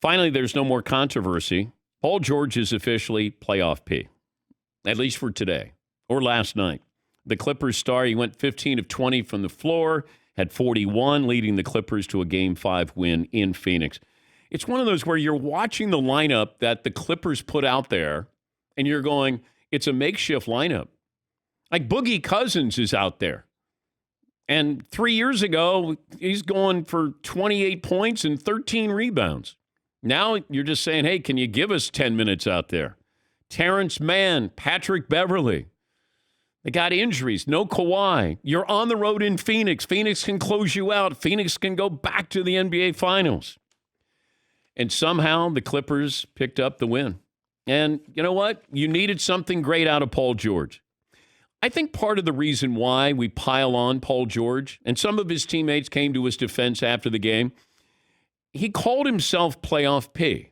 Finally, there's no more controversy. Paul George is officially playoff P, at least for today or last night. The Clippers star, he went 15 of 20 from the floor, had 41, leading the Clippers to a Game 5 win in Phoenix. It's one of those where you're watching the lineup that the Clippers put out there, and you're going, it's a makeshift lineup. Like Boogie Cousins is out there. And 3 years ago, he's going for 28 points and 13 rebounds. Now you're just saying, hey, can you give us 10 minutes out there? Terrence Mann, Patrick Beverley. They got injuries. No Kawhi. You're on the road in Phoenix. Phoenix can close you out. Phoenix can go back to the NBA Finals. And somehow the Clippers picked up the win. And you know what? You needed something great out of Paul George. I think part of the reason why we pile on Paul George, and some of his teammates came to his defense after the game, he called himself playoff P.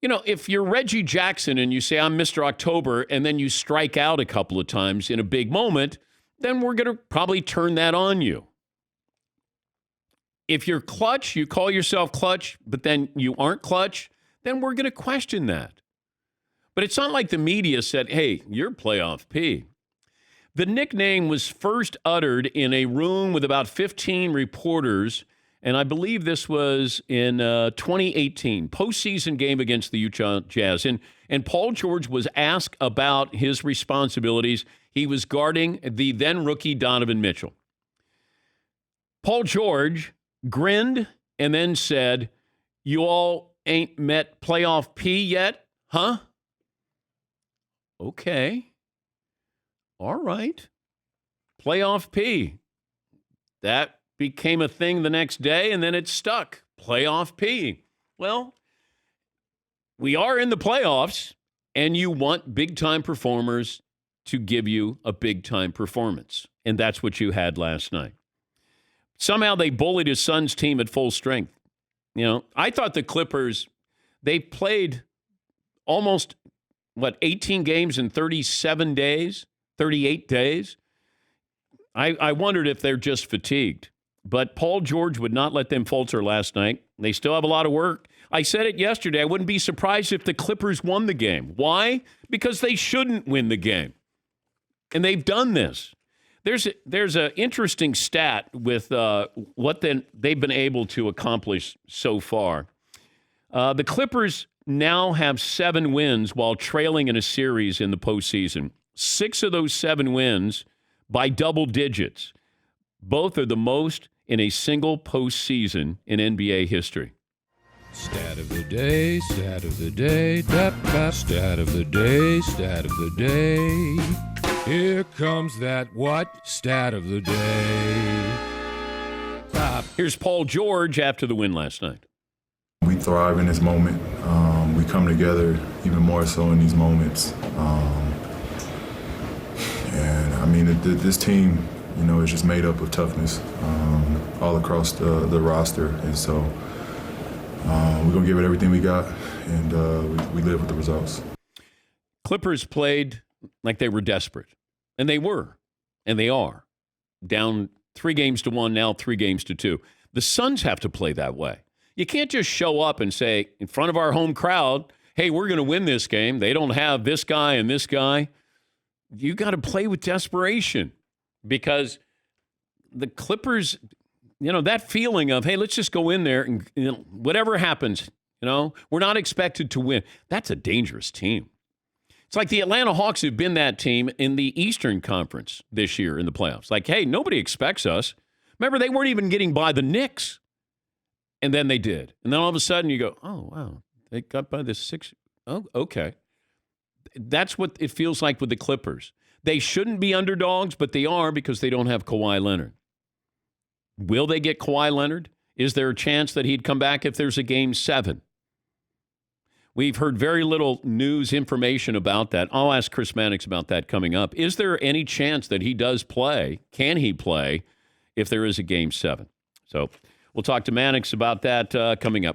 You know, if you're Reggie Jackson and you say, I'm Mr. October, and then you strike out a couple of times in a big moment, then we're going to probably turn that on you. If you're clutch, you call yourself clutch, but then you aren't clutch, then we're going to question that. But it's not like the media said, hey, you're playoff P. The nickname was first uttered in a room with about 15 reporters, and I believe this was in 2018, postseason game against the Utah Jazz. And Paul George was asked about his responsibilities. He was guarding the then rookie Donovan Mitchell. Paul George grinned and then said, you all ain't met playoff P yet, huh? Okay. All right. Playoff P. That became a thing the next day, and then it stuck. Playoff P. Well, we are in the playoffs, and you want big-time performers to give you a big-time performance. And that's what you had last night. Somehow they bullied his son's team at full strength. You know, I thought the Clippers, they played almost 18 games in 37 days, 38 days? I wondered if they're just fatigued. But Paul George would not let them falter last night. They still have a lot of work. I said it yesterday. I wouldn't be surprised if the Clippers won the game. Why? Because they shouldn't win the game. And they've done this. There's an interesting stat with what they've been able to accomplish so far. The Clippers now have 7 wins while trailing in a series in the postseason. 6 of those 7 wins by double digits. Both are the most in a single postseason in NBA history. Stat of the day, stat of the day, stat of the day, stat of the day. Here comes that what? Stat of the day. Here's Paul George after the win last night. We thrive in this moment. We come together even more so in these moments. And I mean, this team, you know, is just made up of toughness all across the roster. And so we're going to give it everything we got, and we live with the results. Clippers played like they were desperate. And they were. And they are. Down 3-1, now 3-2. The Suns have to play that way. You can't just show up and say, in front of our home crowd, hey, we're going to win this game. They don't have this guy and this guy. You got to play with desperation because the Clippers, you know, that feeling of, hey, let's just go in there and whatever happens, you know, we're not expected to win. That's a dangerous team. It's like the Atlanta Hawks have been that team in the Eastern Conference this year in the playoffs. Like, hey, nobody expects us. Remember, they weren't even getting by the Knicks. And then they did. And then all of a sudden you go, oh, wow, they got by the 6. Oh, okay. That's what it feels like with the Clippers. They shouldn't be underdogs, but they are because they don't have Kawhi Leonard. Will they get Kawhi Leonard? Is there a chance that he'd come back if there's a Game 7? We've heard very little news information about that. I'll ask Chris Mannix about that coming up. Is there any chance that he does play? Can he play if there is a Game 7? So we'll talk to Mannix about that coming up.